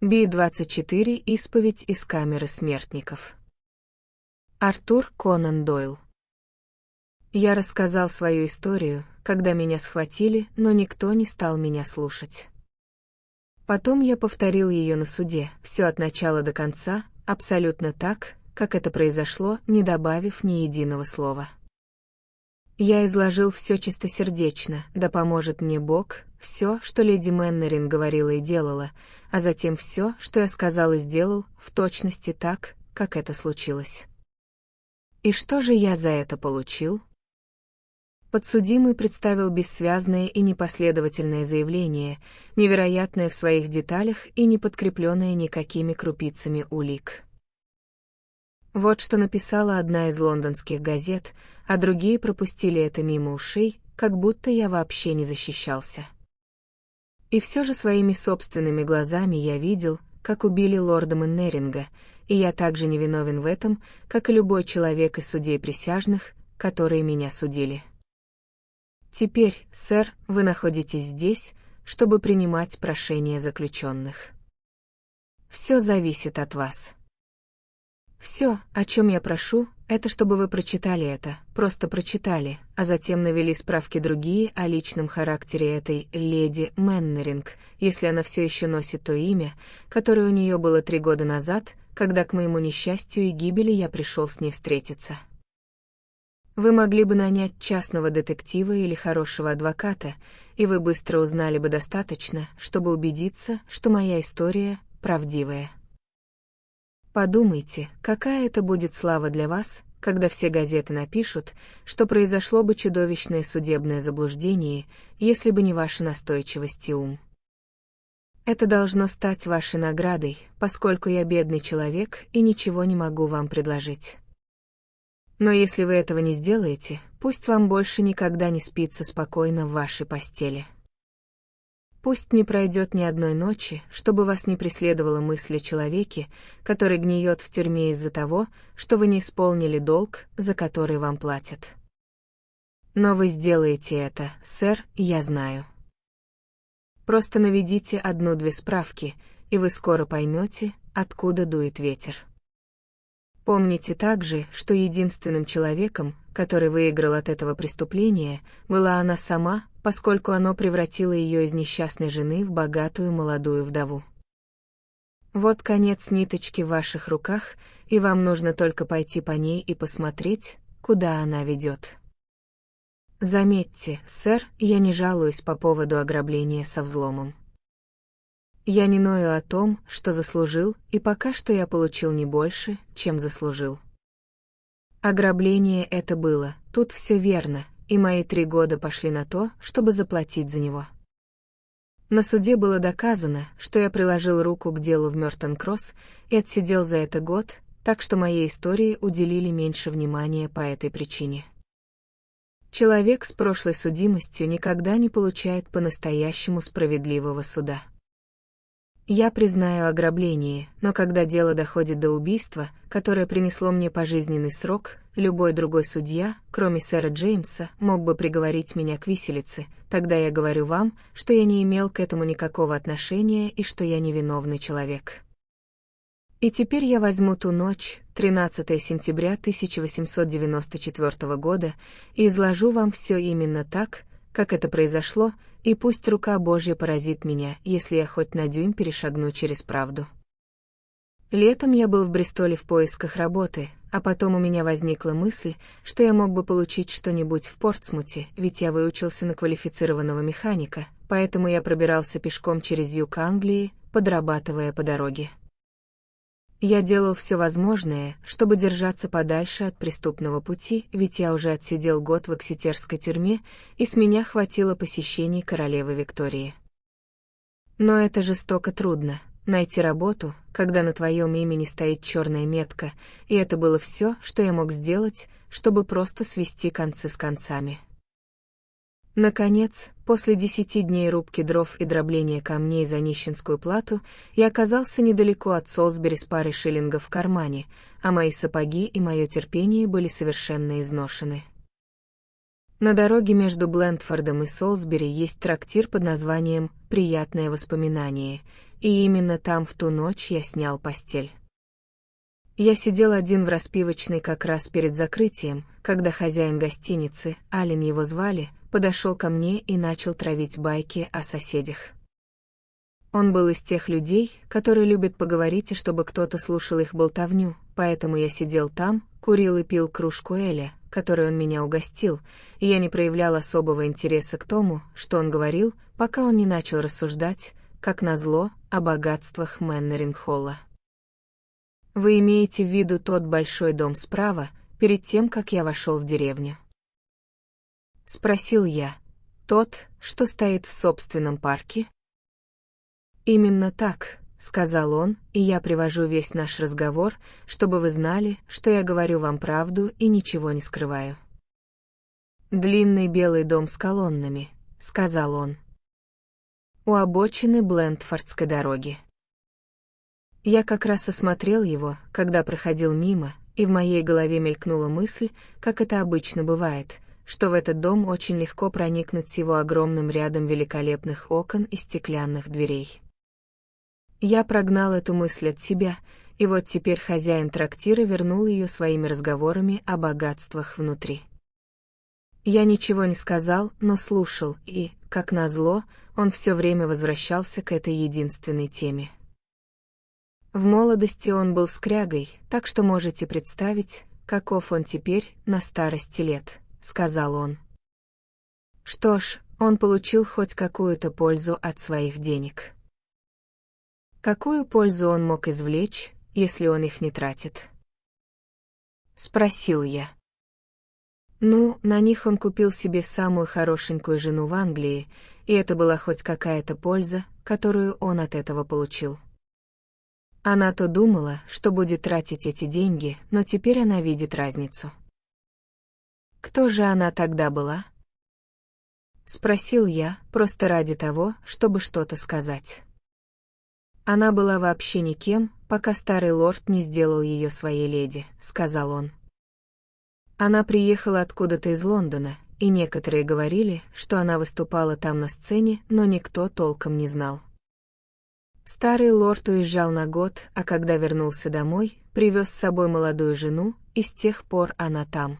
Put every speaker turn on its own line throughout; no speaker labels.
Би-24. Исповедь из камеры смертников. Артур Конан Дойл. Я рассказал свою историю, когда меня схватили, но никто не стал меня слушать. Потом я повторил ее на суде, все от начала до конца, абсолютно так, как это произошло, не добавив ни единого слова. Я изложил все чистосердечно, да поможет мне Бог, все, что леди Мэннерин говорила и делала, а затем все, что я сказал и сделал, в точности так, как это случилось. И что же я за это получил? Подсудимый представил бессвязное и непоследовательное заявление, невероятное в своих деталях и не подкрепленное никакими крупицами улик. Вот что написала одна из лондонских газет, а другие пропустили это мимо ушей, как будто я вообще не защищался. И все же своими собственными глазами я видел, как убили лорда Мэннеринга, и я также невиновен в этом, как и любой человек из судей присяжных, которые меня судили. Теперь, сэр, вы находитесь здесь, чтобы принимать прошения заключенных. Все зависит от вас. Все, о чем я прошу, это чтобы вы прочитали это, просто прочитали, а затем навели справки другие о личном характере этой леди Мэннеринг, если она все еще носит то имя, которое у нее было 3 года назад, когда к моему несчастью и гибели я пришел с ней встретиться. Вы могли бы нанять частного детектива или хорошего адвоката, и вы быстро узнали бы достаточно, чтобы убедиться, что моя история правдивая. Подумайте, какая это будет слава для вас, когда все газеты напишут, что произошло бы чудовищное судебное заблуждение, если бы не ваша настойчивость и ум. Это должно стать вашей наградой, поскольку я бедный человек и ничего не могу вам предложить. Но если вы этого не сделаете, пусть вам больше никогда не спится спокойно в вашей постели. Пусть не пройдет ни одной ночи, чтобы вас не преследовала мысль о человеке, который гниет в тюрьме из-за того, что вы не исполнили долг, за который вам платят. Но вы сделаете это, сэр, я знаю. Просто наведите 1-2 справки, и вы скоро поймете, откуда дует ветер. Помните также, что единственным человеком, который выиграл от этого преступления, была она сама, поскольку оно превратило ее из несчастной жены в богатую молодую вдову. Вот конец ниточки в ваших руках, и вам нужно только пойти по ней и посмотреть, куда она ведет. Заметьте, сэр, я не жалуюсь по поводу ограбления со взломом. Я не ною о том, что заслужил, и пока что я получил не больше, чем заслужил. Ограбление это было, тут все верно, и мои 3 года пошли на то, чтобы заплатить за него. На суде было доказано, что я приложил руку к делу в Мёртон-Кросс и отсидел за это год, так что моей истории уделили меньше внимания по этой причине. Человек с прошлой судимостью никогда не получает по-настоящему справедливого суда. Я признаю ограбление, но когда дело доходит до убийства, которое принесло мне пожизненный срок, любой другой судья, кроме сэра Джеймса, мог бы приговорить меня к виселице, тогда я говорю вам, что я не имел к этому никакого отношения и что я невиновный человек. И теперь я возьму ту ночь, 13 сентября 1894 года, и изложу вам все именно так, как это произошло, и пусть рука Божья поразит меня, если я хоть на дюйм перешагну через правду. Летом я был в Бристоле в поисках работы, а потом у меня возникла мысль, что я мог бы получить что-нибудь в Портсмуте, ведь я выучился на квалифицированного механика, поэтому я пробирался пешком через юг Англии, подрабатывая по дороге. Я делал все возможное, чтобы держаться подальше от преступного пути, ведь я уже отсидел год в эксетерской тюрьме, и с меня хватило посещений королевы Виктории. Но это жестоко трудно — найти работу, когда на твоем имени стоит черная метка, и это было все, что я мог сделать, чтобы просто свести концы с концами. Наконец, после 10 дней рубки дров и дробления камней за нищенскую плату, я оказался недалеко от Солсбери с парой шиллингов в кармане, а мои сапоги и мое терпение были совершенно изношены. На дороге между Блентфордом и Солсбери есть трактир под названием «Приятное воспоминание», и именно там в ту ночь я снял постель. Я сидел один в распивочной как раз перед закрытием, когда хозяин гостиницы, Ален его звали, подошел ко мне и начал травить байки о соседях. Он был из тех людей, которые любят поговорить и чтобы кто-то слушал их болтовню, поэтому я сидел там, курил и пил кружку эля, которой он меня угостил, и я не проявлял особого интереса к тому, что он говорил, пока он не начал рассуждать, как назло, о богатствах Мэннеринг-Холла. «Вы имеете в виду тот большой дом справа, перед тем, как я вошел в деревню?» Спросил я. «Тот, что стоит в собственном парке?» «Именно так», — сказал он, и я привожу весь наш разговор, чтобы вы знали, что я говорю вам правду и ничего не скрываю. «Длинный белый дом с колоннами», — сказал он. «У обочины Блентфордской дороги». Я как раз осмотрел его, когда проходил мимо, и в моей голове мелькнула мысль, как это обычно бывает, что в этот дом очень легко проникнуть с его огромным рядом великолепных окон и стеклянных дверей. Я прогнал эту мысль от себя, и вот теперь хозяин трактира вернул ее своими разговорами о богатствах внутри. Я ничего не сказал, но слушал, и, как назло, он все время возвращался к этой единственной теме. В молодости он был скрягой, так что можете представить, каков он теперь на старости лет, сказал он. Что ж, он получил хоть какую-то пользу от своих денег. Какую пользу он мог извлечь, если он их не тратит? Спросил я. Ну, на них он купил себе самую хорошенькую жену в Англии, и это была хоть какая-то польза, которую он от этого получил. Она то думала, что будет тратить эти деньги, но теперь она видит разницу. Кто же она тогда была? Спросил я, просто ради того, чтобы что-то сказать. Она была вообще никем, пока старый лорд не сделал ее своей леди, сказал он. Она приехала откуда-то из Лондона, и некоторые говорили, что она выступала там на сцене, но никто толком не знал. Старый лорд уезжал на год, а когда вернулся домой, привез с собой молодую жену, и с тех пор она там.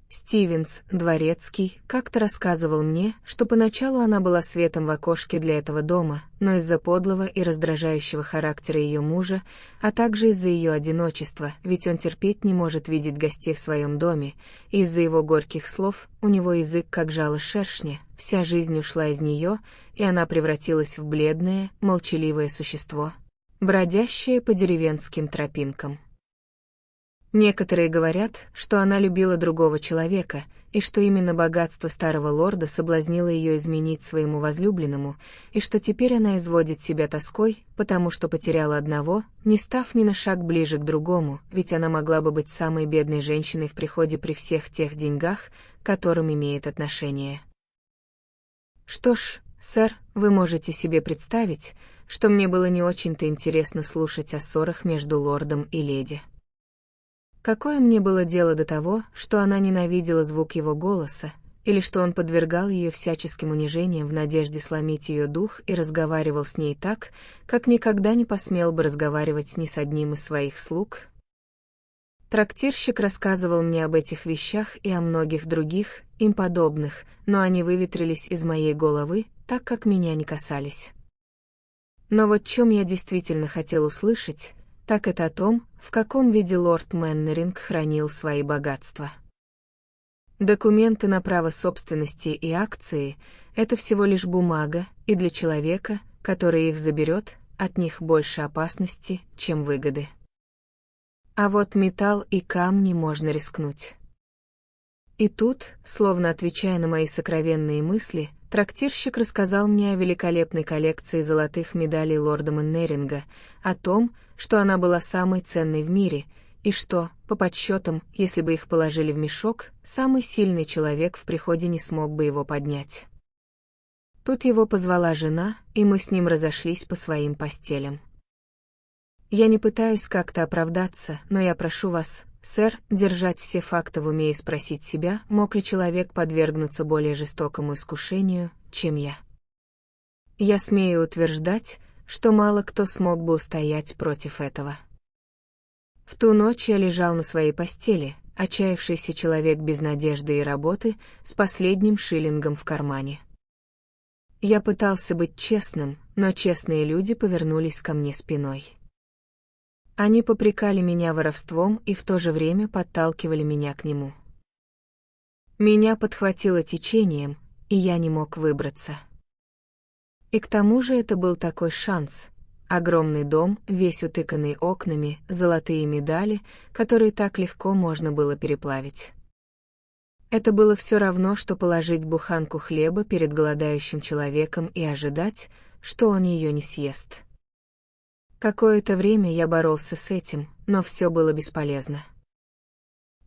Стивенс, дворецкий, как-то рассказывал мне, что поначалу она была светом в окошке для этого дома, но из-за подлого и раздражающего характера ее мужа, а также из-за ее одиночества, ведь он терпеть не может видеть гостей в своем доме, и из-за его горьких слов, у него язык как жало шершня, вся жизнь ушла из нее, и она превратилась в бледное, молчаливое существо, бродящее по деревенским тропинкам. Некоторые говорят, что она любила другого человека, и что именно богатство старого лорда соблазнило ее изменить своему возлюбленному, и что теперь она изводит себя тоской, потому что потеряла одного, не став ни на шаг ближе к другому, ведь она могла бы быть самой бедной женщиной в приходе при всех тех деньгах, к которым имеет отношение. Что ж, сэр, вы можете себе представить, что мне было не очень-то интересно слушать о ссорах между лордом и леди. Какое мне было дело до того, что она ненавидела звук его голоса, или что он подвергал ее всяческим унижениям в надежде сломить ее дух и разговаривал с ней так, как никогда не посмел бы разговаривать ни с одним из своих слуг? Трактирщик рассказывал мне об этих вещах и о многих других, им подобных, но они выветрились из моей головы, так как меня не касались. Но вот чем я действительно хотел услышать, так это о том, в каком виде лорд Мэннеринг хранил свои богатства. Документы на право собственности и акции — это всего лишь бумага, и для человека, который их заберет, от них больше опасности, чем выгоды. А вот металл и камни можно рискнуть. И тут, словно отвечая на мои сокровенные мысли, трактирщик рассказал мне о великолепной коллекции золотых медалей лорда Мэннеринга, о том, что она была самой ценной в мире, и что, по подсчетам, если бы их положили в мешок, самый сильный человек в приходе не смог бы его поднять. Тут его позвала жена, и мы с ним разошлись по своим постелям. Я не пытаюсь как-то оправдаться, но я прошу вас, сэр, держать все факты в уме и спросить себя, мог ли человек подвергнуться более жестокому искушению, чем я. Я смею утверждать, что мало кто смог бы устоять против этого. В ту ночь я лежал на своей постели, отчаявшийся человек без надежды и работы, с последним шиллингом в кармане. Я пытался быть честным, но честные люди повернулись ко мне спиной. Они попрекали меня воровством и в то же время подталкивали меня к нему. Меня подхватило течением, и я не мог выбраться. И к тому же это был такой шанс. Огромный дом, весь утыканный окнами, золотые медали, которые так легко можно было переплавить. Это было все равно, что положить буханку хлеба перед голодающим человеком и ожидать, что он ее не съест. Какое-то время я боролся с этим, но все было бесполезно.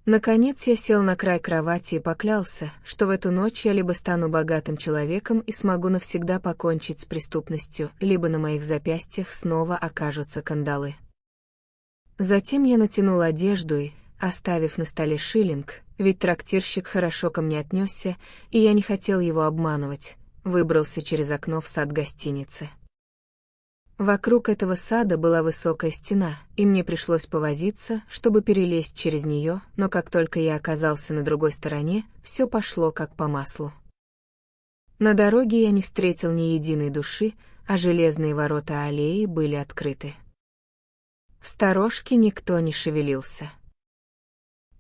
Наконец я сел на край кровати и поклялся, что в эту ночь я либо стану богатым человеком и смогу навсегда покончить с преступностью, либо на моих запястьях снова окажутся кандалы. Затем я натянул одежду и, оставив на столе шиллинг, ведь трактирщик хорошо ко мне отнесся, и я не хотел его обманывать, выбрался через окно в сад гостиницы. Вокруг этого сада была высокая стена, и мне пришлось повозиться, чтобы перелезть через нее, но как только я оказался на другой стороне, все пошло как по маслу. На дороге я не встретил ни единой души, а железные ворота аллеи были открыты. В сторожке никто не шевелился.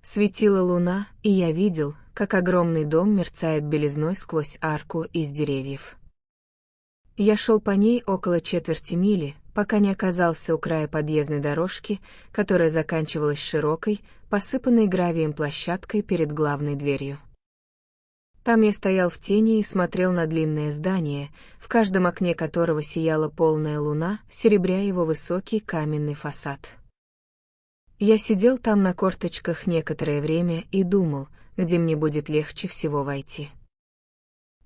Светила луна, и я видел, как огромный дом мерцает белизной сквозь арку из деревьев. Я шел по ней около четверти мили, пока не оказался у края подъездной дорожки, которая заканчивалась широкой, посыпанной гравием площадкой перед главной дверью. Там я стоял в тени и смотрел на длинное здание, в каждом окне которого сияла полная луна, серебря его высокий каменный фасад. Я сидел там на корточках некоторое время и думал, где мне будет легче всего войти.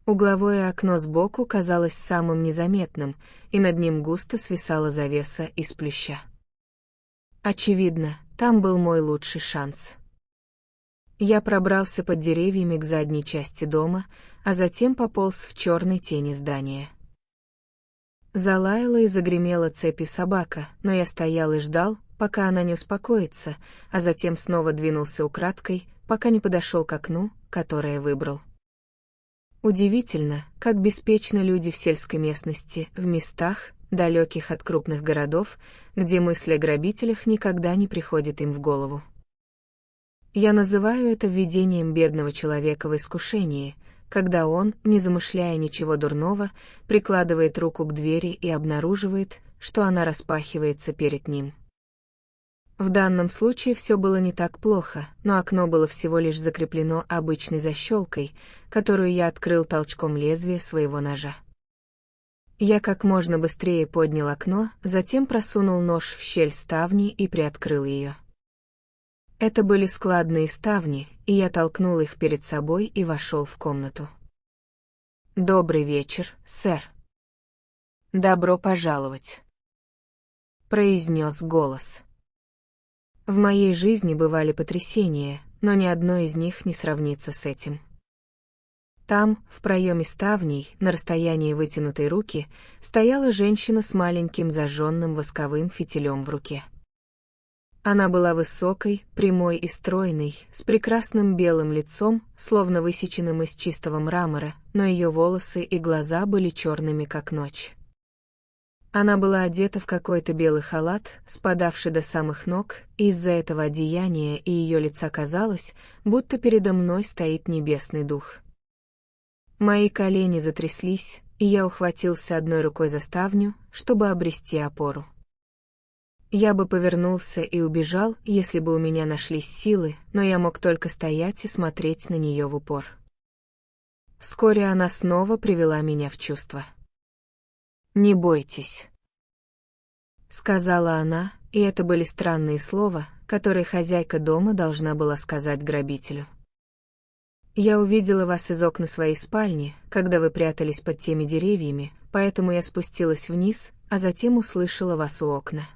Угловое окно сбоку казалось самым незаметным, и над ним густо свисала завеса из плюща. Очевидно, там был мой лучший шанс. Я пробрался под деревьями к задней части дома, а затем пополз в черной тени здания. Залаяла и загремела цепью собака, но я стоял и ждал, пока она не успокоится, а затем снова двинулся украдкой, пока не подошел к окну, которое выбрал. Удивительно, как беспечны люди в сельской местности, в местах, далеких от крупных городов, где мысль о грабителях никогда не приходит им в голову. Я называю это введением бедного человека в искушение, когда он, не замышляя ничего дурного, прикладывает руку к двери и обнаруживает, что она распахивается перед ним. В данном случае все было не так плохо, но окно было всего лишь закреплено обычной защелкой, которую я открыл толчком лезвия своего ножа. Я как можно быстрее поднял окно, затем просунул нож в щель ставни и приоткрыл ее. Это были складные ставни, и я толкнул их перед собой и вошел в комнату. «Добрый вечер, сэр». «Добро пожаловать», — произнес голос. В моей жизни бывали потрясения, но ни одно из них не сравнится с этим. Там, в проеме ставней, на расстоянии вытянутой руки, стояла женщина с маленьким зажженным восковым фитилем в руке. Она была высокой, прямой и стройной, с прекрасным белым лицом, словно высеченным из чистого мрамора, но ее волосы и глаза были черными, как ночь. Она была одета в какой-то белый халат, спадавший до самых ног, и из-за этого одеяния и ее лица казалось, будто передо мной стоит небесный дух. Мои колени затряслись, и я ухватился одной рукой за ставню, чтобы обрести опору. Я бы повернулся и убежал, если бы у меня нашлись силы, но я мог только стоять и смотреть на нее в упор. Вскоре она снова привела меня в чувство. «Не бойтесь», — сказала она, и это были странные слова, которые хозяйка дома должна была сказать грабителю. «Я увидела вас из окна своей спальни, когда вы прятались под теми деревьями, поэтому я спустилась вниз, а затем услышала вас у окна.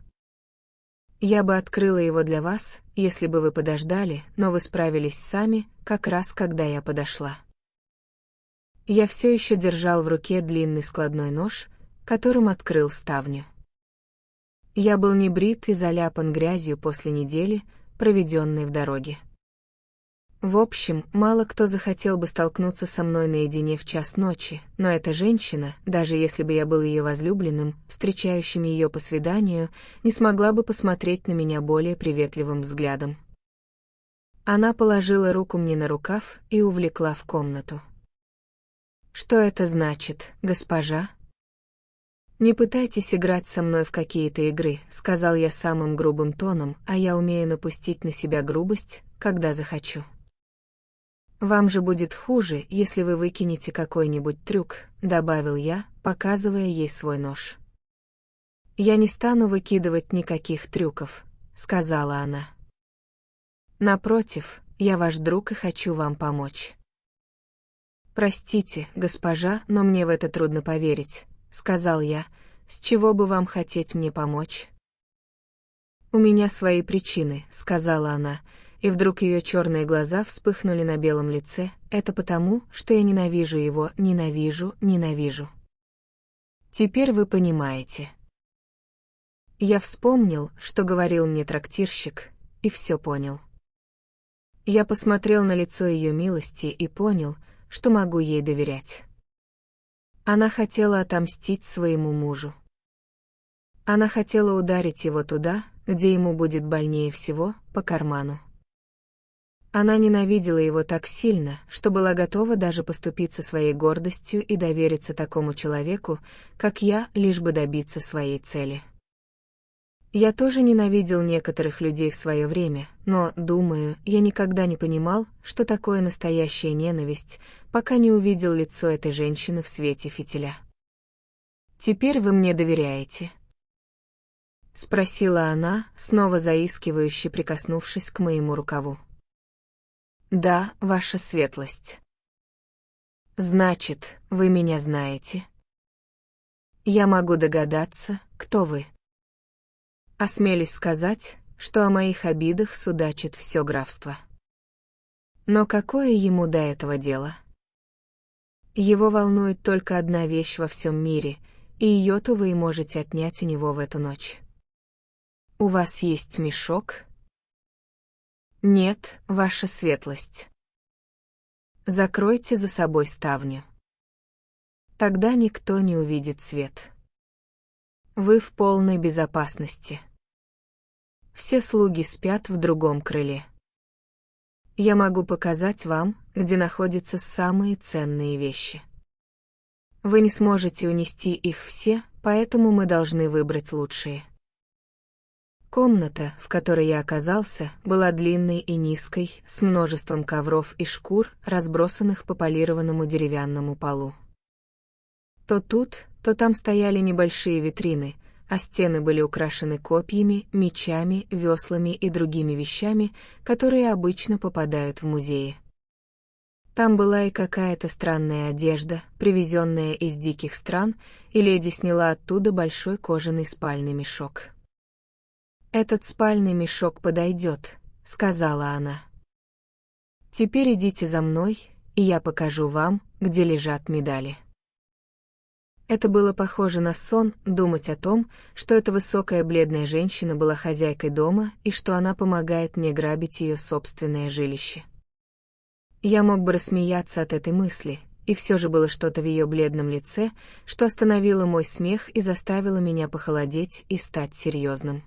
Я бы открыла его для вас, если бы вы подождали, но вы справились сами, как раз когда я подошла». Я все еще держал в руке длинный складной нож, которым открыл ставню. Я был небрит и заляпан грязью после недели, проведенной в дороге. В общем, мало кто захотел бы столкнуться со мной наедине в час ночи, но эта женщина, даже если бы я был ее возлюбленным, встречающим ее по свиданию, не смогла бы посмотреть на меня более приветливым взглядом. Она положила руку мне на рукав и увлекла в комнату. «Что это значит, госпожа?» «Не пытайтесь играть со мной в какие-то игры», — сказал я самым грубым тоном, а я умею напустить на себя грубость, когда захочу. «Вам же будет хуже, если вы выкинете какой-нибудь трюк», — добавил я, показывая ей свой нож. «Я не стану выкидывать никаких трюков», — сказала она. «Напротив, я ваш друг и хочу вам помочь». «Простите, госпожа, но мне в это трудно поверить», — сказал я. «С чего бы вам хотеть мне помочь?» «У меня свои причины», — сказала она, и вдруг ее черные глаза вспыхнули на белом лице. «Это потому, что я ненавижу его, ненавижу. Теперь вы понимаете». Я вспомнил, что говорил мне трактирщик, и все понял. Я посмотрел на лицо ее милости и понял, что могу ей доверять. Она хотела отомстить своему мужу. Она хотела ударить его туда, где ему будет больнее всего, по карману. Она ненавидела его так сильно, что была готова даже поступиться своей гордостью и довериться такому человеку, как я, лишь бы добиться своей цели. Я тоже ненавидел некоторых людей в свое время, но, думаю, я никогда не понимал, что такое настоящая ненависть, пока не увидел лицо этой женщины в свете фитиля. «Теперь вы мне доверяете?» — спросила она, снова заискивающе прикоснувшись к моему рукаву. «Да, ваша светлость». «Значит, вы меня знаете?» «Я могу догадаться, кто вы». Осмелюсь сказать, что о моих обидах судачит все графство. Но какое ему до этого дело? Его волнует только одна вещь во всем мире, и ее-то вы и можете отнять у него в эту ночь. У вас есть мешок? Нет, ваша светлость. Закройте за собой ставню. Тогда никто не увидит свет. Вы в полной безопасности. Все слуги спят в другом крыле. Я могу показать вам, где находятся самые ценные вещи. Вы не сможете унести их все, поэтому мы должны выбрать лучшие. Комната, в которой я оказался, была длинной и низкой, с множеством ковров и шкур, разбросанных по полированному деревянному полу. То тут, то там стояли небольшие витрины, а стены были украшены копьями, мечами, веслами и другими вещами, которые обычно попадают в музеи. Там была и какая-то странная одежда, привезенная из диких стран, и леди сняла оттуда большой кожаный спальный мешок. «Этот спальный мешок подойдет», — сказала она. «Теперь идите за мной, и я покажу вам, где лежат медали». Это было похоже на сон, думать о том, что эта высокая бледная женщина была хозяйкой дома и что она помогает мне грабить ее собственное жилище. Я мог бы рассмеяться от этой мысли, и все же было что-то в ее бледном лице, что остановило мой смех и заставило меня похолодеть и стать серьезным.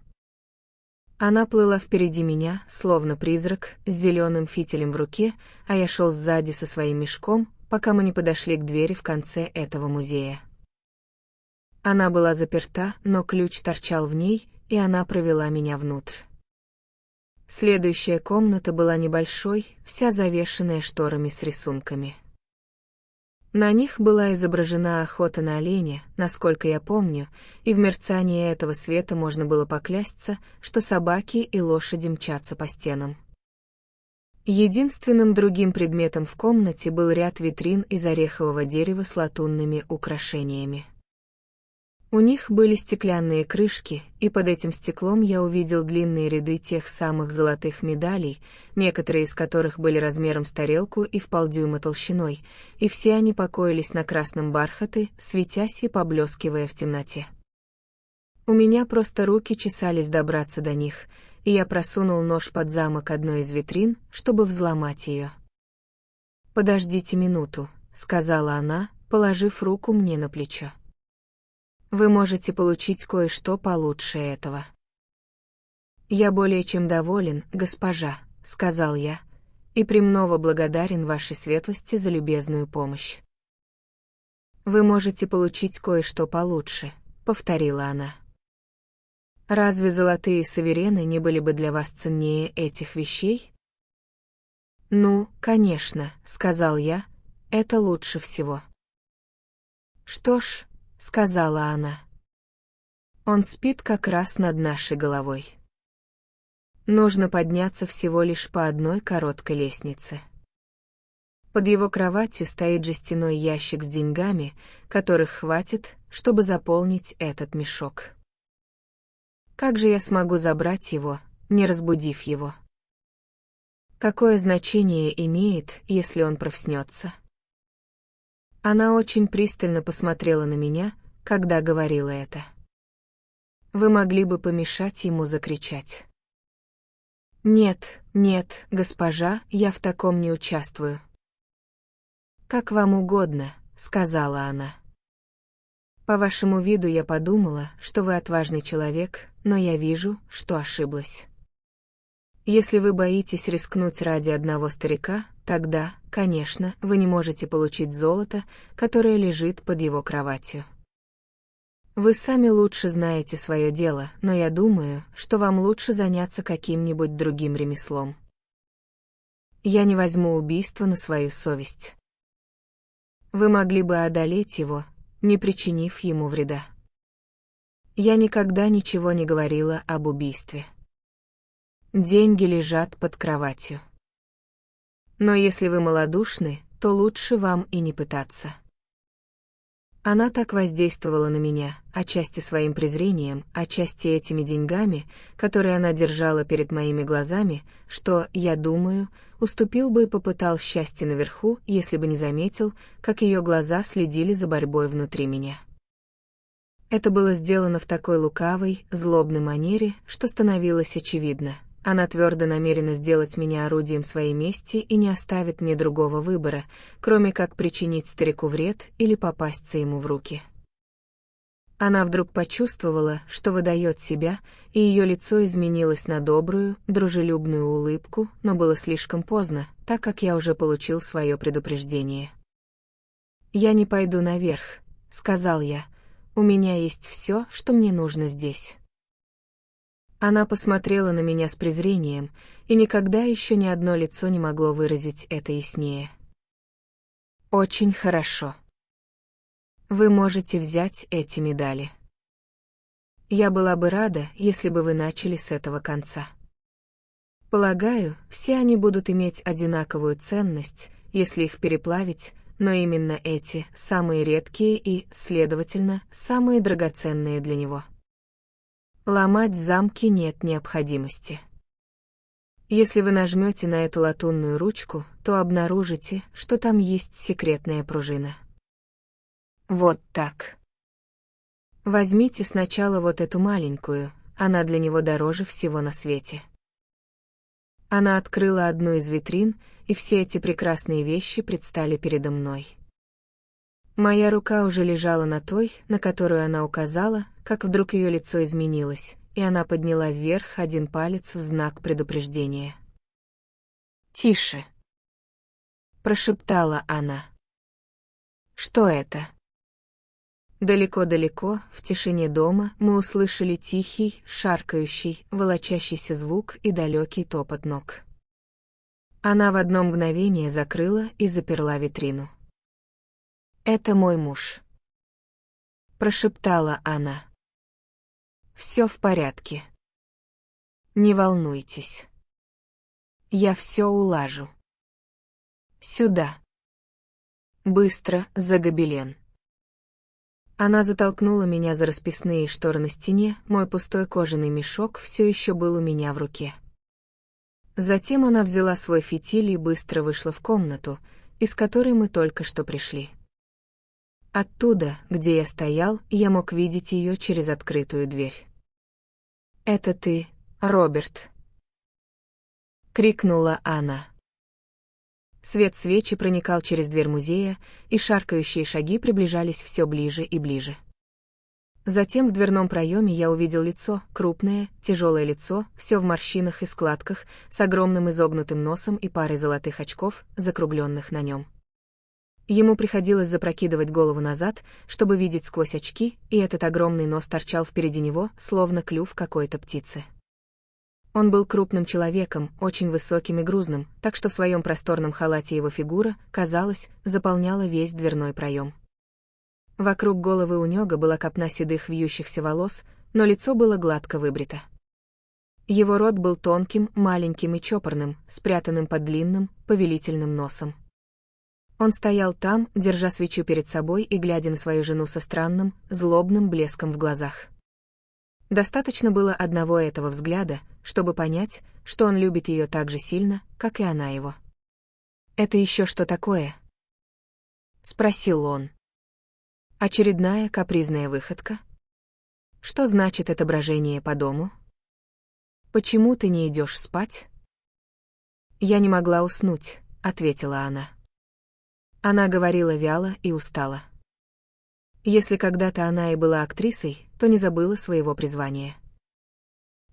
Она плыла впереди меня, словно призрак, с зеленым фитилем в руке, а я шел сзади со своим мешком, пока мы не подошли к двери в конце этого музея. Она была заперта, но ключ торчал в ней, и она провела меня внутрь. Следующая комната была небольшой, вся завешенная шторами с рисунками. На них была изображена охота на оленя, насколько я помню, и в мерцании этого света можно было поклясться, что собаки и лошади мчатся по стенам. Единственным другим предметом в комнате был ряд витрин из орехового дерева с латунными украшениями. У них были стеклянные крышки, и под этим стеклом я увидел длинные ряды тех самых золотых медалей, некоторые из которых были размером с тарелку и в полдюйма толщиной, и все они покоились на красном бархате, светясь и поблескивая в темноте. У меня просто руки чесались добраться до них, и я просунул нож под замок одной из витрин, чтобы взломать ее. «Подождите минуту», — сказала она, положив руку мне на плечо. «Вы можете получить кое-что получше этого». «Я более чем доволен, госпожа», — сказал я, «и премного благодарен вашей светлости за любезную помощь». «Вы можете получить кое-что получше», — повторила она. «Разве золотые суверены не были бы для вас ценнее этих вещей?» «Ну, конечно», — сказал я, — «это лучше всего». «Что ж», — сказала она, — «он спит как раз над нашей головой. Нужно подняться всего лишь по одной короткой лестнице. Под его кроватью стоит жестяной ящик с деньгами, которых хватит, чтобы заполнить этот мешок. Как же я смогу забрать его, не разбудив его? Какое значение имеет, если он проснется?» Она очень пристально посмотрела на меня, когда говорила это. «Вы могли бы помешать ему закричать». «Нет, нет, госпожа, я в таком не участвую». «Как вам угодно», — сказала она. «По вашему виду я подумала, что вы отважный человек, но я вижу, что ошиблась. Если вы боитесь рискнуть ради одного старика, тогда, конечно, вы не можете получить золото, которое лежит под его кроватью. Вы сами лучше знаете свое дело, но я думаю, что вам лучше заняться каким-нибудь другим ремеслом. Я не возьму убийство на свою совесть. Вы могли бы одолеть его, не причинив ему вреда. Я никогда ничего не говорила об убийстве. Деньги лежат под кроватью. Но если вы малодушны, то лучше вам и не пытаться». Она так воздействовала на меня, отчасти своим презрением, отчасти этими деньгами, которые она держала перед моими глазами, что, я думаю, уступил бы и попытал счастье наверху, если бы не заметил, как ее глаза следили за борьбой внутри меня. Это было сделано в такой лукавой, злобной манере, что становилось очевидно. Она твердо намерена сделать меня орудием своей мести и не оставит мне другого выбора, кроме как причинить старику вред или попасться ему в руки. Она вдруг почувствовала, что выдает себя, и ее лицо изменилось на добрую, дружелюбную улыбку, но было слишком поздно, так как я уже получил свое предупреждение. «Я не пойду наверх», — сказал я, — «у меня есть все, что мне нужно здесь». Она посмотрела на меня с презрением, и никогда еще ни одно лицо не могло выразить это яснее. «Очень хорошо. Вы можете взять эти медали. Я была бы рада, если бы вы начали с этого конца. Полагаю, все они будут иметь одинаковую ценность, если их переплавить, но именно эти — самые редкие и, следовательно, самые драгоценные для него. Ломать замки нет необходимости. Если вы нажмете на эту латунную ручку, то обнаружите, что там есть секретная пружина. Вот так. Возьмите сначала вот эту маленькую, она для него дороже всего на свете». Она открыла одну из витрин, и все эти прекрасные вещи предстали передо мной. Моя рука уже лежала на той, на которую она указала, как вдруг ее лицо изменилось, и она подняла вверх один палец в знак предупреждения. «Тише!» — прошептала она. «Что это?» Далеко-далеко, в тишине дома, мы услышали тихий, шаркающий, волочащийся звук и далекий топот ног. Она в одно мгновение закрыла и заперла витрину. «Это мой муж», — прошептала она. «Все в порядке. Не волнуйтесь. Я все улажу. Сюда. Быстро, за гобелен». Она затолкнула меня за расписные шторы на стене, мой пустой кожаный мешок все еще был у меня в руке. Затем она взяла свой фитиль и быстро вышла в комнату, из которой мы только что пришли. Оттуда, где я стоял, я мог видеть ее через открытую дверь. «Это ты, Роберт!» — крикнула она. Свет свечи проникал через дверь музея, и шаркающие шаги приближались все ближе и ближе. Затем в дверном проеме я увидел лицо, крупное, тяжелое лицо, все в морщинах и складках, с огромным изогнутым носом и парой золотых очков, закругленных на нем. Ему приходилось запрокидывать голову назад, чтобы видеть сквозь очки, и этот огромный нос торчал впереди него, словно клюв какой-то птицы. Он был крупным человеком, очень высоким и грузным, так что в своем просторном халате его фигура, казалось, заполняла весь дверной проем. Вокруг головы у него была копна седых вьющихся волос, но лицо было гладко выбрито. Его рот был тонким, маленьким и чопорным, спрятанным под длинным, повелительным носом. Он стоял там, держа свечу перед собой и глядя на свою жену со странным, злобным блеском в глазах. Достаточно было одного этого взгляда, чтобы понять, что он любит ее так же сильно, как и она его. «Это еще что такое?» — спросил он. «Очередная капризная выходка? Что значит это брожение по дому? Почему ты не идешь спать?» «Я не могла уснуть», — ответила она. Она говорила вяло и устало. Если когда-то она и была актрисой, то не забыла своего призвания.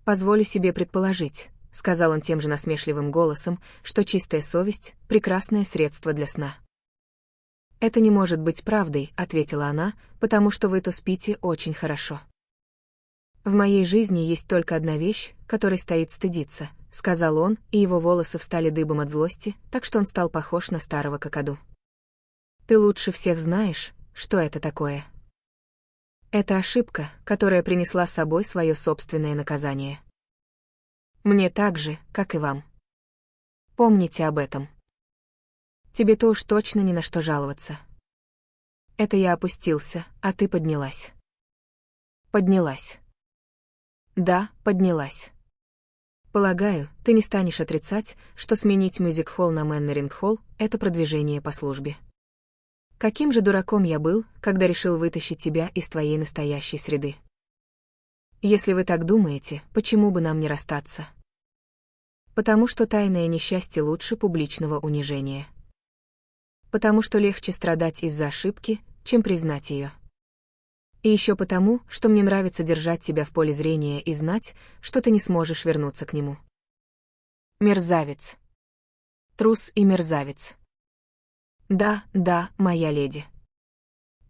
«Позволю себе предположить», — сказал он тем же насмешливым голосом, что чистая совесть — прекрасное средство для сна. «Это не может быть правдой», — ответила она, «потому что вы то спите очень хорошо». «В моей жизни есть только одна вещь, которой стоит стыдиться», — сказал он, и его волосы встали дыбом от злости, так что он стал похож на старого какаду. «Ты лучше всех знаешь, что это такое. Это ошибка, которая принесла с собой свое собственное наказание. Мне так же, как и вам. Помните об этом. Тебе-то уж точно ни на что жаловаться. Это я опустился, а ты поднялась. Поднялась. Да, поднялась. Полагаю, ты не станешь отрицать, что сменить мюзик-холл на Мэннеринг-холл — это продвижение по службе. Каким же дураком я был, когда решил вытащить тебя из твоей настоящей среды. Если вы так думаете, почему бы нам не расстаться? Потому что тайное несчастье лучше публичного унижения. Потому что легче страдать из-за ошибки, чем признать ее. И еще потому, что мне нравится держать тебя в поле зрения и знать, что ты не сможешь вернуться к нему. Мерзавец. Трус и мерзавец. Да, да, моя леди.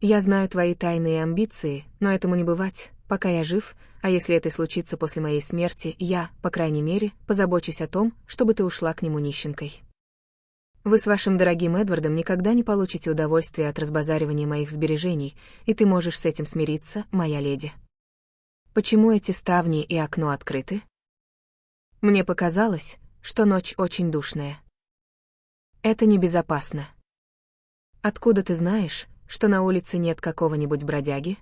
Я знаю твои тайные амбиции, но этому не бывать, пока я жив, а если это случится после моей смерти, я, по крайней мере, позабочусь о том, чтобы ты ушла к нему нищенкой. Вы с вашим дорогим Эдвардом никогда не получите удовольствия от разбазаривания моих сбережений, и ты можешь с этим смириться, моя леди. Почему эти ставни и окно открыты? Мне показалось, что ночь очень душная. Это небезопасно. Откуда ты знаешь, что на улице нет какого-нибудь бродяги?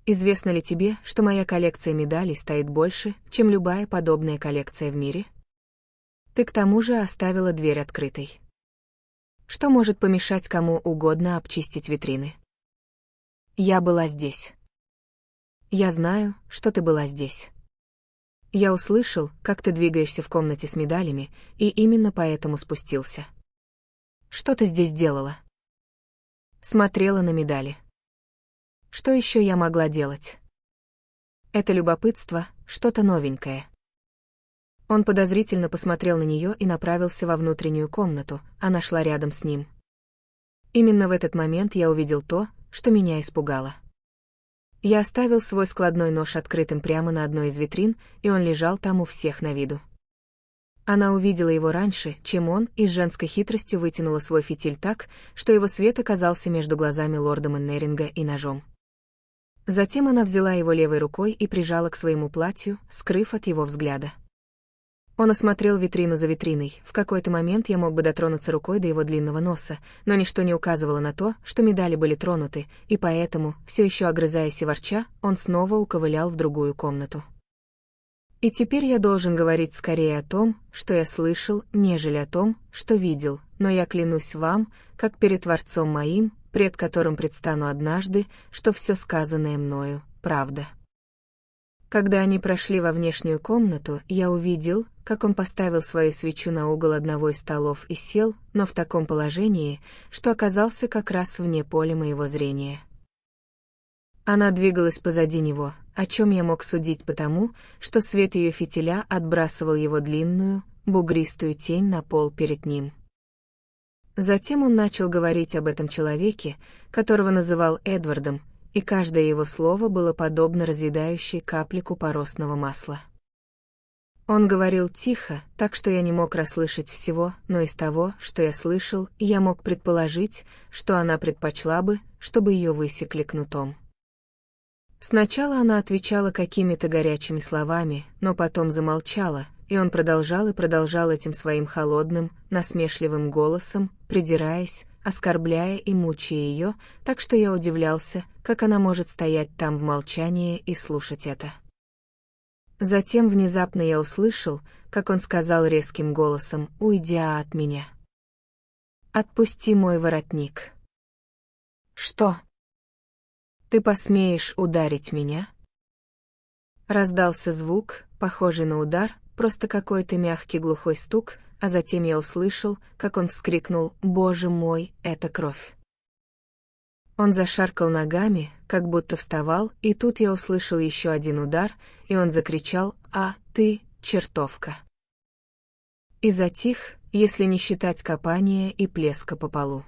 Известно ли тебе, что моя коллекция медалей стоит больше, чем любая подобная коллекция в мире? Ты к тому же оставила дверь открытой. Что может помешать кому угодно обчистить витрины? Я была здесь. Я знаю, что ты была здесь. Я услышал, как ты двигаешься в комнате с медалями, и именно поэтому спустился. Что ты здесь делала? Смотрела на медали. Что еще я могла делать? Это любопытство, что-то новенькое. Он подозрительно посмотрел на нее и направился во внутреннюю комнату, она шла рядом с ним. Именно в этот момент я увидел то, что меня испугало. Я оставил свой складной нож открытым прямо на одной из витрин, и он лежал там у всех на виду. Она увидела его раньше, чем он, и с женской хитростью вытянула свой фитиль так, что его свет оказался между глазами лорда Мэннеринга и ножом. Затем она взяла его левой рукой и прижала к своему платью, скрыв от его взгляда. Он осмотрел витрину за витриной. В какой-то момент я мог бы дотронуться рукой до его длинного носа, но ничто не указывало на то, что медали были тронуты, и поэтому, все еще огрызаясь и ворча, он снова уковылял в другую комнату. И теперь я должен говорить скорее о том, что я слышал, нежели о том, что видел, но я клянусь вам, как перед Творцом моим, пред которым предстану однажды, что все сказанное мною — правда. Когда они прошли во внешнюю комнату, я увидел, как он поставил свою свечу на угол одного из столов и сел, но в таком положении, что оказался как раз вне поля моего зрения. Она двигалась позади него, о чем я мог судить потому, что свет ее фитиля отбрасывал его длинную, бугристую тень на пол перед ним. Затем он начал говорить об этом человеке, которого называл Эдвардом, и каждое его слово было подобно разъедающей капле купоросного масла. Он говорил тихо, так что я не мог расслышать всего, но из того, что я слышал, я мог предположить, что она предпочла бы, чтобы ее высекли кнутом. Сначала она отвечала какими-то горячими словами, но потом замолчала, и он продолжал и продолжал этим своим холодным, насмешливым голосом, придираясь, оскорбляя и мучая ее, так что я удивлялся, как она может стоять там в молчании и слушать это. Затем внезапно я услышал, как он сказал резким голосом: «Уйди от меня. Отпусти мой воротник». «Что? Ты посмеешь ударить меня?» Раздался звук, похожий на удар, просто какой-то мягкий глухой стук, а затем я услышал, как он вскрикнул: «Боже мой, это кровь!» Он зашаркал ногами, как будто вставал, и тут я услышал еще один удар, и он закричал: «А, ты, чертовка!» И затих, если не считать копания и плеска по полу.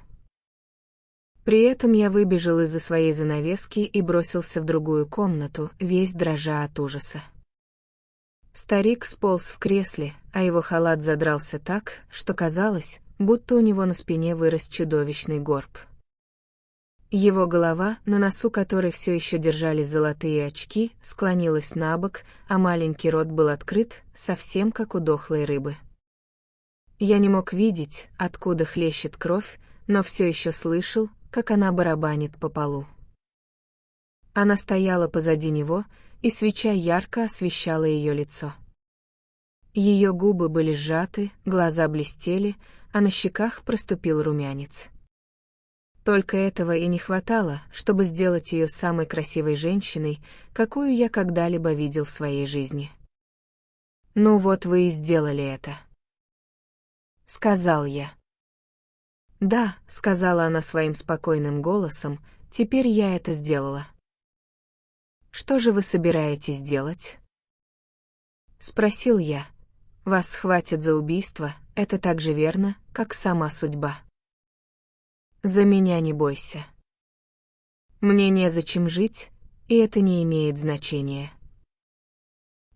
При этом я выбежал из-за своей занавески и бросился в другую комнату, весь дрожа от ужаса. Старик сполз в кресле, а его халат задрался так, что казалось, будто у него на спине вырос чудовищный горб. Его голова, на носу которой все еще держались золотые очки, склонилась набок, а маленький рот был открыт, совсем как у дохлой рыбы. Я не мог видеть, откуда хлещет кровь, но все еще слышал, как она барабанит по полу. Она стояла позади него, и свеча ярко освещала ее лицо. Ее губы были сжаты, глаза блестели, а на щеках проступил румянец. Только этого и не хватало, чтобы сделать ее самой красивой женщиной, какую я когда-либо видел в своей жизни. «Ну вот вы и сделали это», — сказал я. «Да», — сказала она своим спокойным голосом, — «теперь я это сделала». «Что же вы собираетесь делать?» — спросил я. «Вас схватят за убийство, это так же верно, как сама судьба. За меня не бойся. Мне незачем жить, и это не имеет значения.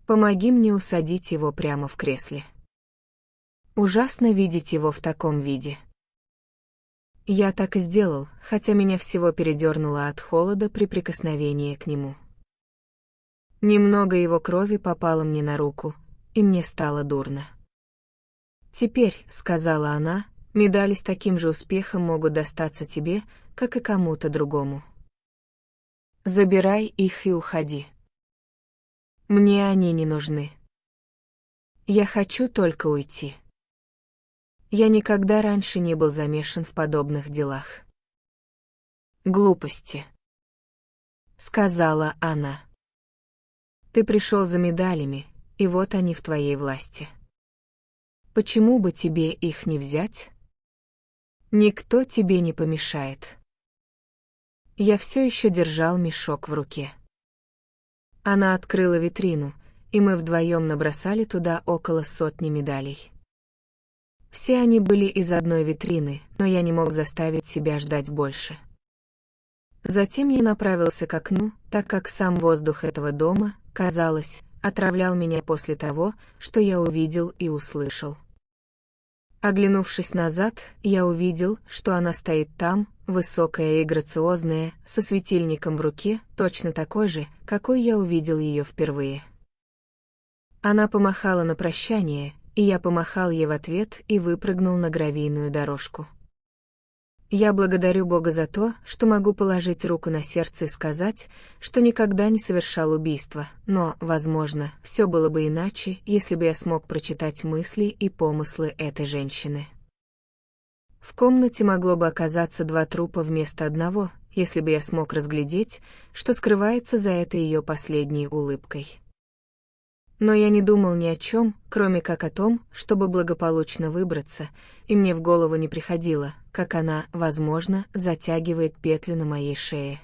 Помоги мне усадить его прямо в кресле. Ужасно видеть его в таком виде». Я так и сделал, хотя меня всего передернуло от холода при прикосновении к нему. Немного его крови попало мне на руку, и мне стало дурно. «Теперь», — сказала она, — «медали с таким же успехом могут достаться тебе, как и кому-то другому. Забирай их и уходи. Мне они не нужны. Я хочу только уйти. Я никогда раньше не был замешан в подобных делах». «Глупости», — сказала она. «Ты пришел за медалями, и вот они в твоей власти. Почему бы тебе их не взять? Никто тебе не помешает». Я все еще держал мешок в руке. Она открыла витрину, и мы вдвоем набросали туда около 100 медалей. Все они были из одной витрины, но я не мог заставить себя ждать больше. Затем я направился к окну, так как сам воздух этого дома, казалось, отравлял меня после того, что я увидел и услышал. Оглянувшись назад, я увидел, что она стоит там, высокая и грациозная, со светильником в руке, точно такой же, какой я увидел ее впервые. Она помахала на прощание, и я помахал ей в ответ и выпрыгнул на гравийную дорожку. Я благодарю Бога за то, что могу положить руку на сердце и сказать, что никогда не совершал убийства, но, возможно, все было бы иначе, если бы я смог прочитать мысли и помыслы этой женщины. В комнате могло бы оказаться 2 трупа вместо одного, если бы я смог разглядеть, что скрывается за этой ее последней улыбкой. Но я не думал ни о чем, кроме как о том, чтобы благополучно выбраться, и мне в голову не приходило, как она, возможно, затягивает петлю на моей шее.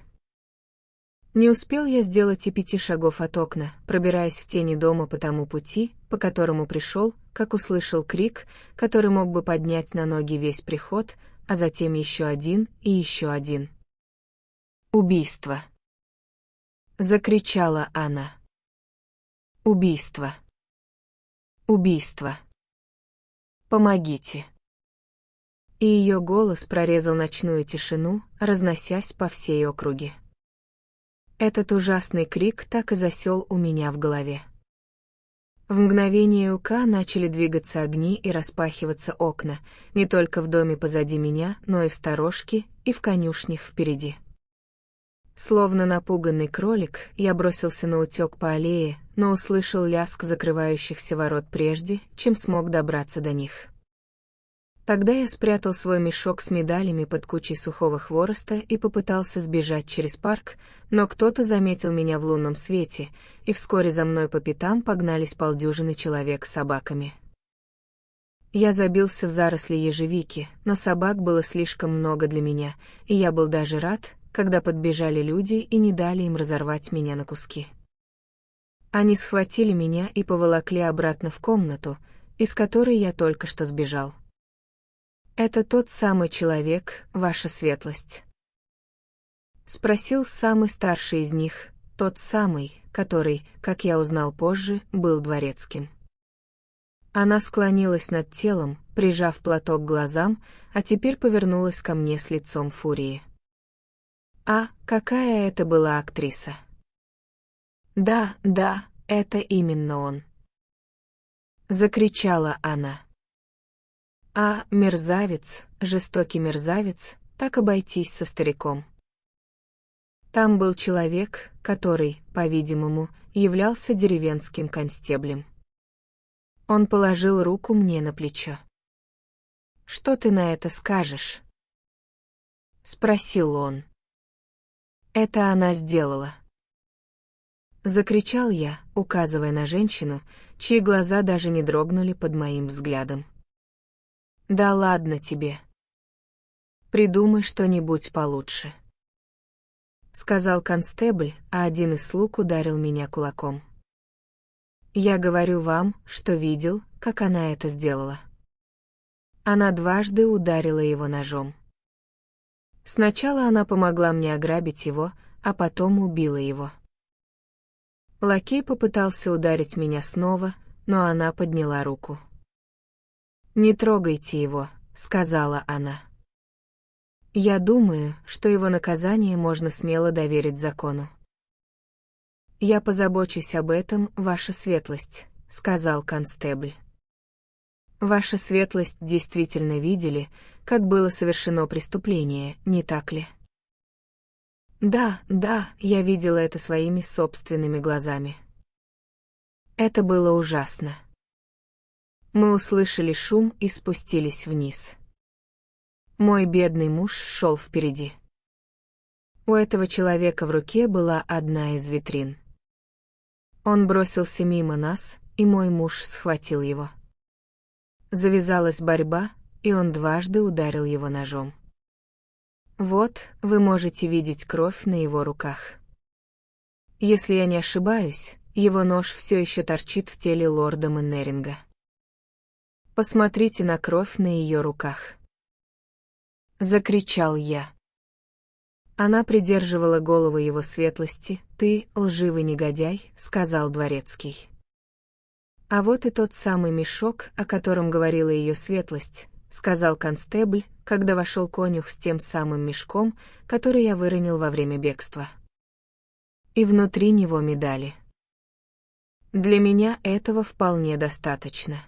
Не успел я сделать и 5 шагов от окна, пробираясь в тени дома по тому пути, по которому пришел, как услышал крик, который мог бы поднять на ноги весь приход, а затем еще один и еще один. «Убийство!» — закричала она. «Убийство! Убийство! Помогите!» И ее голос прорезал ночную тишину, разносясь по всей округе. Этот ужасный крик так и засел у меня в голове. В мгновение ока начали двигаться огни и распахиваться окна, не только в доме позади меня, но и в сторожке, и в конюшнях впереди. Словно напуганный кролик, я бросился наутёк по аллее, но услышал лязг закрывающихся ворот прежде, чем смог добраться до них. Тогда я спрятал свой мешок с медалями под кучей сухого хвороста и попытался сбежать через парк, но кто-то заметил меня в лунном свете, и вскоре за мной по пятам погнались 50 человек с собаками. Я забился в заросли ежевики, но собак было слишком много для меня, и я был даже рад, когда подбежали люди и не дали им разорвать меня на куски. Они схватили меня и поволокли обратно в комнату, из которой я только что сбежал. «Это тот самый человек, ваша светлость?» — спросил самый старший из них, тот самый, который, как я узнал позже, был дворецким. Она склонилась над телом, прижав платок к глазам, а теперь повернулась ко мне с лицом фурии. «А, какая это была актриса!» «Да, да, это именно он!» — закричала она. «А, мерзавец, жестокий мерзавец, так обойтись со стариком!» Там был человек, который, по-видимому, являлся деревенским констеблем. Он положил руку мне на плечо. «Что ты на это скажешь?» — спросил он. «Это она сделала!» Закричал я, указывая на женщину, чьи глаза даже не дрогнули под моим взглядом. «Да ладно тебе. Придумай что-нибудь получше», — сказал констебль, а один из слуг ударил меня кулаком. «Я говорю вам, что видел, как она это сделала». Она дважды ударила его ножом. Сначала она помогла мне ограбить его, а потом убила его. Лакей попытался ударить меня снова, но она подняла руку. «Не трогайте его», — сказала она. «Я думаю, что его наказание можно смело доверить закону». «Я позабочусь об этом, ваша светлость», — сказал констебль. «Ваша светлость действительно видели, как было совершено преступление, не так ли?» «Да, да, я видела это своими собственными глазами. Это было ужасно». Мы услышали шум и спустились вниз. Мой бедный муж шел впереди. У этого человека в руке была одна из витрин. Он бросился мимо нас, и мой муж схватил его. Завязалась борьба, и он дважды ударил его ножом. Вот, вы можете видеть кровь на его руках. Если я не ошибаюсь, его нож все еще торчит в теле лорда Меннеринга. Посмотрите на кровь на ее руках. Закричал я. Она придерживала голову его светлости. «Ты, лживый негодяй», — сказал дворецкий. «А вот и тот самый мешок, о котором говорила ее светлость», — сказал констебль, когда вошел конюх с тем самым мешком, который я выронил во время бегства. И внутри него медали. Для меня этого вполне достаточно.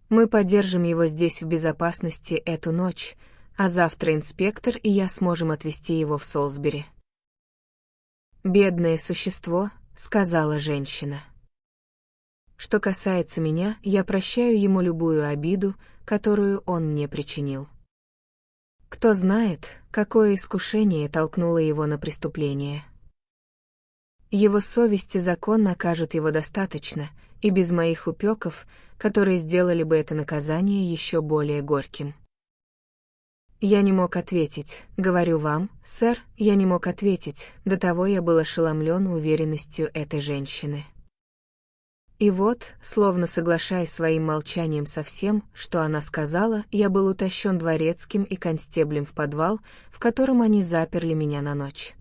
Мы поддержим его здесь в безопасности эту ночь, а завтра инспектор и я сможем отвезти его в Солсбери». «Бедное существо», — сказала женщина. «Что касается меня, я прощаю ему любую обиду, которую он мне причинил. Кто знает, какое искушение толкнуло его на преступление. Его совесть и закон накажут его достаточно, и без моих упреков, которые сделали бы это наказание еще более горьким». Я не мог ответить, говорю вам, сэр, я не мог ответить, до того я был ошеломлен уверенностью этой женщины. И вот, словно соглашаясь своим молчанием со всем, что она сказала, я был утащен дворецким и констеблем в подвал, в котором они заперли меня на ночь.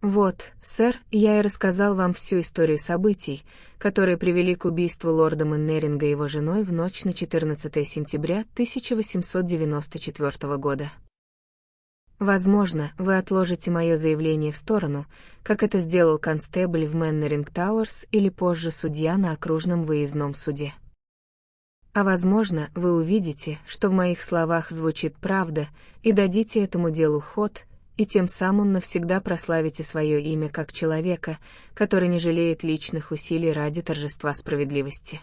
Вот, сэр, я и рассказал вам всю историю событий, которые привели к убийству лорда Меннеринга его женой в ночь на 14 сентября 1894 года. Возможно, вы отложите мое заявление в сторону, как это сделал констебль в Меннеринг Тауэрс или позже судья на окружном выездном суде. А возможно, вы увидите, что в моих словах звучит правда, и дадите этому делу ход, и тем самым навсегда прославите свое имя как человека, который не жалеет личных усилий ради торжества справедливости.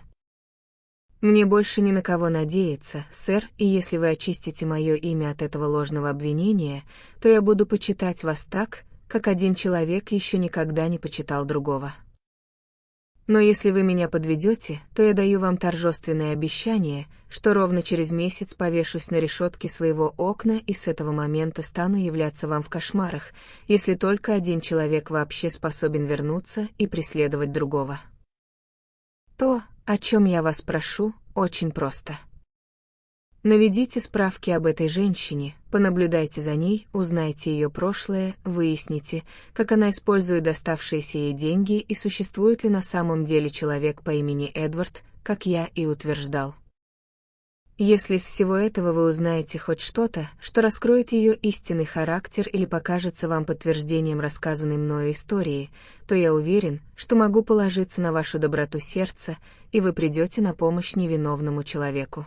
Мне больше ни на кого надеяться, сэр, и если вы очистите мое имя от этого ложного обвинения, то я буду почитать вас так, как один человек еще никогда не почитал другого. Но если вы меня подведете, то я даю вам торжественное обещание, что ровно через месяц повешусь на решетке своего окна и с этого момента стану являться вам в кошмарах, если только один человек вообще способен вернуться и преследовать другого. То, о чем я вас прошу, очень просто. Наведите справки об этой женщине, понаблюдайте за ней, узнайте ее прошлое, выясните, как она использует доставшиеся ей деньги и существует ли на самом деле человек по имени Эдвард, как я и утверждал. Если из всего этого вы узнаете хоть что-то, что раскроет ее истинный характер или покажется вам подтверждением рассказанной мною истории, то я уверен, что могу положиться на вашу доброту сердца, и вы придете на помощь невиновному человеку.